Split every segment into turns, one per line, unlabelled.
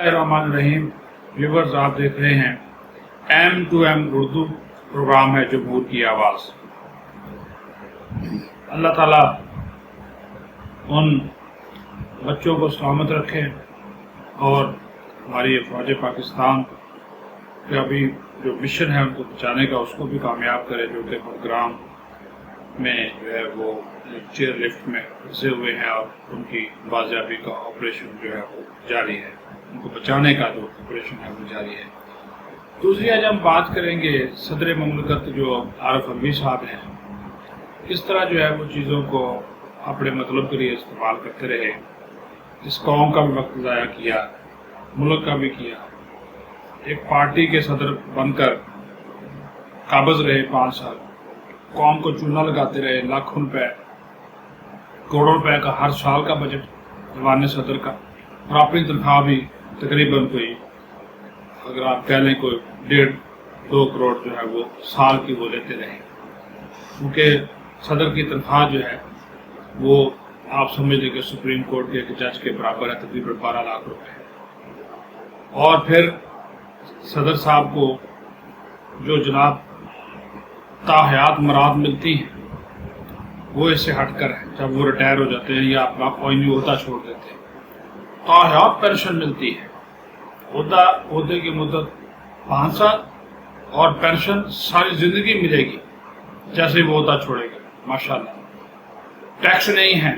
बिस्मिल्लाहिर्रहमानिर्रहीम। व्यूअर्स, आप देख रहे हैं M2M उर्दू प्रोग्राम है जमहूर की आवाज़। अल्लाह ताला उन बच्चों को सलामत रखे और हमारी फ़ौज पाकिस्तान का भी जो मिशन है उनको बचाने का उसको भी कामयाब करे, जो कि प्रोग्राम में जो है वो चेयर लिफ्ट में फंसे हुए हैं और उनकी बाजियाबी का ऑपरेशन जो है वो जारी है, उनको बचाने का जो ऑपरेशन है वो जारी है। दूसरी आज हम बात करेंगे सदर ममलकत जो आरिफ अलवी साहब हैं, किस तरह जो है वो चीज़ों को अपने मतलब के लिए इस्तेमाल करते रहे। इस कौम का भी वक्त ज़ाया किया, मुल्क का भी किया। एक पार्टी के सदर बनकर काबज रहे 5 साल, कौम को चूना लगाते रहे, लाखों रुपए करोड़ों रुपए का हर साल का बजट जवान सदर का, और अपनी तनख्वाह भी तकरीबन कोई अगर आप कह लें कोई 1.5-2 करोड़ जो है वो साल की वो लेते रहे। क्योंकि सदर की तनख्वाह जो है वो आप समझ लें कि सुप्रीम कोर्ट के एक जज के बराबर है, तकरीबन 12 लाख रुपए। और फिर सदर साहब को जो जनाब ताहयात मराद मिलती हैं वो इससे हटकर है, जब वो रिटायर हो जाते हैं या अपना कोई ओहदा छोड़ देते हैं, ताहयात पेंशन मिलती है। ओहदे की मुद्दत 5 साल और पेंशन सारी जिंदगी मिलेगी जैसे वो ओहदा छोड़ेगा। माशाल्लाह, टैक्स नहीं है,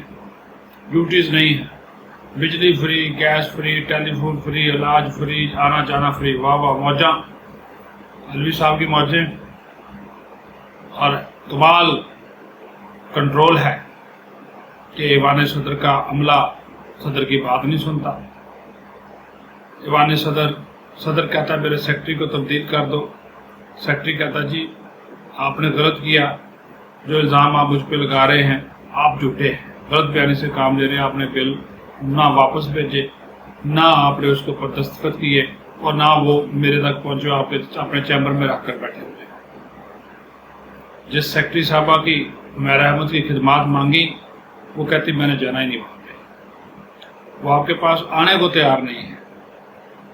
ड्यूटीज नहीं है, बिजली free, gas free, telephone free, इलाज फ्री, आना जाना फ्री। वाह वाह, मौजा अलवी साहब की मौजें। और कमाल कंट्रोल है कि ईवान सदर का अमला सदर की बात नहीं सुनता। ईवान सदर कहता है मेरे सेक्रेटरी को तब्दील कर दो, सेक्रेटरी कहता जी आपने गलत किया, जो इल्ज़ाम आप मुझ पर लगा रहे हैं आप झूठे हैं, गलत बयानी से काम ले रहे हैं, आपने बिल ना वापस भेजे, ना आपने उसके ऊपर दस्तखत किए और ना वो मेरे तक पहुंचे, आपके अपने चैम्बर में रख कर बैठे हुए। जिस सेक्रेटरी साहबा की हुमैरा अहमद की खिदमात मांगी वो कहती मैंने जाना ही नहीं वहाँ पे, वो आपके पास आने को तैयार नहीं है।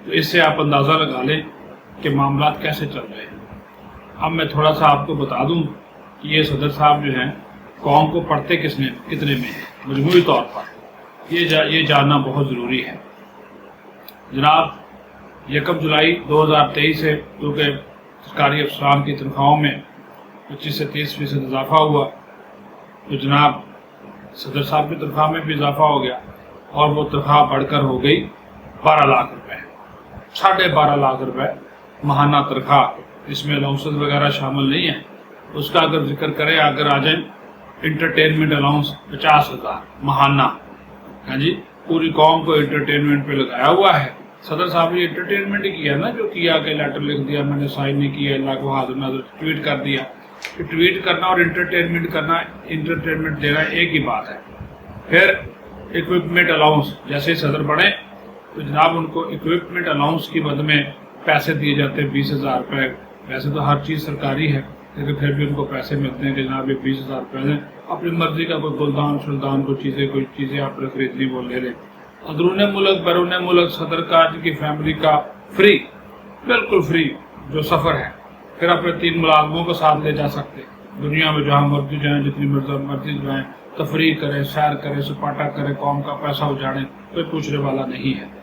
तो इससे आप अंदाज़ा लगा लें कि मामला कैसे चल रहे हैं। अब मैं थोड़ा सा आपको बता दूं कि ये सदर साहब जो हैं कौम को पढ़ते कितने में हैं मजमूरी तौर पर, ये जानना बहुत ज़रूरी है। जनाब 1 जुलाई 2023 से क्योंकि सरकारी अफसरान की तनख्वाहों में 25 से 30% इजाफा हुआ, तो जनाब सदर साहब की तनख्वाह में भी इजाफा हो गया और वो तनख्वाह बढ़कर हो गई 12 लाख रुपए, 12.5 लाख रुपए माहाना तनख्वाह। इसमें अलाउंसेस वगैरह शामिल नहीं है। उसका अगर जिक्र करें, अगर आ जाए इंटरटेनमेंट अलाउंस 50,000 माहाना। हाँ जी, पूरी कौम को इंटरटेनमेंट पे लगाया हुआ है। सदर साहब ने इंटरटेनमेंट ही किया ना, जो किया कि लेटर लिख दिया, मैंने साइन नहीं किया, अल्लाह को हाथ नजर ट्वीट कर दिया। कि ट्वीट करना और इंटरटेनमेंट करना, इंटरटेनमेंट देना एक ही बात है। फिर इक्विपमेंट अलाउंस, जैसे सदर बने तो जनाब उनको इक्विपमेंट अलाउंस की मद में पैसे दिए जाते हैं 20,000 रुपये। वैसे तो हर चीज़ सरकारी है लेकिन फिर भी उनको पैसे मिलते हैं कि जनाब ये 20,000 रुपये दें, अपनी मर्जी का कोई गुलदान शुलदान कोई चीज़ें आपने खरीदनी वो ले लें। अंदरून मुल्क बैरून मुल्क सदर का की फैमिली का फ्री, बिल्कुल फ्री जो सफ़र है। फिर अपने 3 मुलाजमों को साथ ले जा सकते हैं, दुनिया में जहाँ मर्जी जाएँ, जितनी मर्जी जाएँ, तफरी करें, सैर करें, सपाटा करें, कौम का पैसा उजाड़ें, कोई पूछने वाला नहीं है।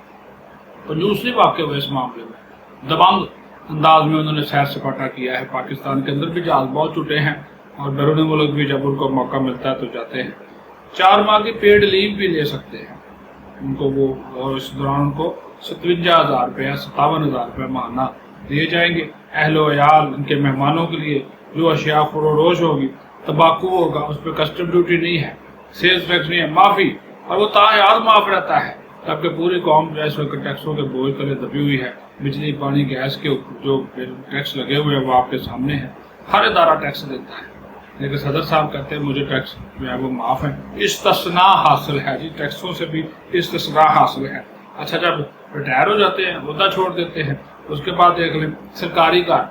कंजूस नहीं वाक़ई हुए इस मामले में, दबंग अंदाज में उन्होंने सैर सपाटा किया है। पाकिस्तान के अंदर भी जहाज बहुत छूटे हैं और बैरून मुल्क भी जब उनको मौका मिलता है तो जाते हैं। 4 माह की पेड लीव भी ले सकते हैं उनको वो, और इस दौरान उनको 57,000 रुपये या 57,000 रुपये माहाना दिए जाएंगे। अहलो अयाल, उनके मेहमानों के लिए जो अशिया फरोश होगी, तंबाकू होगा, उस पर कस्टम ड्यूटी नहीं है, सेल्स टैक्स नहीं है, माफ़ी, और वो तायाद माफ रहता है। तब पूरी कौम जो है इस वक्त टैक्सों के बोझ तले दबी हुई है। बिजली पानी गैस के जो टैक्स लगे हुए हैं वो आपके सामने है, हर इदारा टैक्स देता है, लेकिन सदर साहब कहते हैं मुझे टैक्स जो है वो माफ़ है। इस्तिस्ना हासिल है जी, टैक्सों से भी इस्तिस्ना हासिल है। अच्छा, जब रिटायर हो जाते हैं, ओहदा छोड़ देते हैं, उसके बाद देख लें सरकारी कार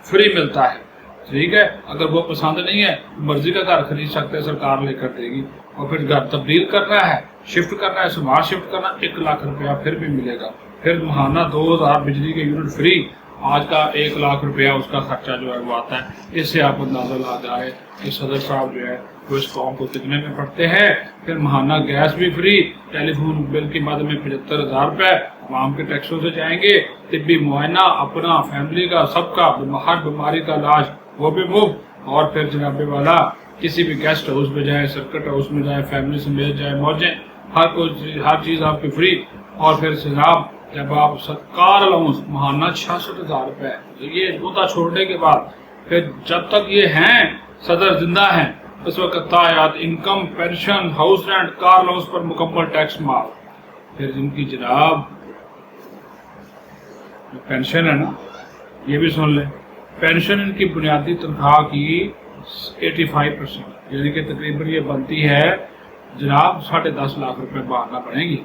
फ्री मिलता है। ठीक है, अगर वो पसंद नहीं है मर्जी का घर खरीद सकते हैं, सरकार लेकर देगी। और फिर घर तब्दील करना है, شفٹ کرنا ہے، سماج شفٹ کرنا، 1 لاکھ روپیہ پھر بھی ملے گا، پھر ماہانہ 2000 بجلی کے یونٹ فری، آج کا 1 لاکھ روپیہ اس کا خرچہ جو ہے وہ آتا ہے۔ اس سے آپ اندازہ لگا جائے کہ صدر صاحب جو ہے وہ اس قوم کو کتنے میں پڑھتے ہیں۔ پھر ماہانہ گیس بھی فری، ٹیلی فون بل کی مد میں 75,000 روپے عوام کے ٹیکسوں سے جائیں گے، طبی معائنہ اپنا، فیملی کا، سب کا، ہر بیماری کا علاج وہ بھی مفت، اور پھر جناب والا کسی بھی گیسٹ ہاؤس میں جائیں، سرکٹ ہاؤس میں جائیں، فیملی سمیت جائیں، موجیں، ہر چیز آپ کی فری۔ اور پھر جناب جب آپ کار الاؤنس ماہانہ 66,000 روپے، یہ مدعا چھوڑنے کے بعد پھر جب تک یہ ہیں صدر زندہ ہیں اس وقت تایات انکم، پینشن، ہاؤس رینٹ، کار الاؤنس پر مکمل ٹیکس معاف۔ پھر جن کی جناب پینشن ہے نا، یہ بھی سن لیں، پینشن ان کی بنیادی تنخواہ کی 85%، یعنی کہ تقریباً یہ بنتی ہے جناب 10.5 لاکھ روپے ماہانہ بنے گی۔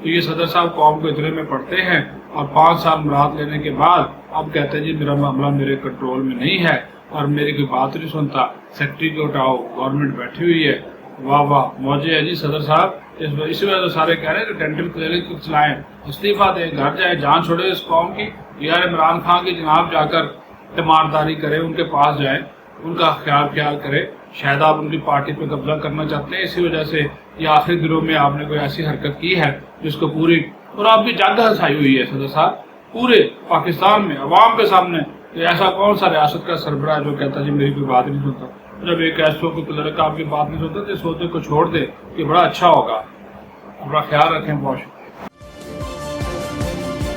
تو یہ صدر صاحب قوم کو اتنے میں پڑھتے ہیں، اور 5 سال مراد لینے کے بعد اب کہتے ہیں جی میرا معاملہ میرے کنٹرول میں نہیں ہے اور میری کوئی بات نہیں سنتا، سیکٹری کو اٹھاؤ، گورنمنٹ بیٹھی ہوئی ہے، واہ واہ موجے ہے جی صدر صاحب۔ اسی وجہ سے سارے کہہ رہے ہیں کہ ڈینٹل کلینک چلائیں، استعفیٰ دیں، گھر جائیں، جان چھوڑے اس قوم کی۔ یار عمران خان کی جناب جا کر تیمارداری کرے، ان کے پاس جائیں، ان کا خیال کرے، شاید آپ ان کی پارٹی پہ قبضہ کرنا چاہتے ہیں، اسی وجہ سے یہ آخری دنوں میں آپ نے کوئی ایسی حرکت کی ہے جس کو پوری، اور آپ کی جنگ ہنسائی ہوئی ہے صدر صاحب پورے پاکستان میں عوام کے سامنے کہ ایسا کون سا ریاست کا سربراہ جو کہتا ہے جی میری کوئی بات نہیں سنتا۔ جب ایک ایسا کوئی لڑکا آپ کی بات نہیں سنتا تو سوچے کو چھوڑ دے کہ بڑا اچھا ہوگا۔ اپنا خیال رکھیں، بہت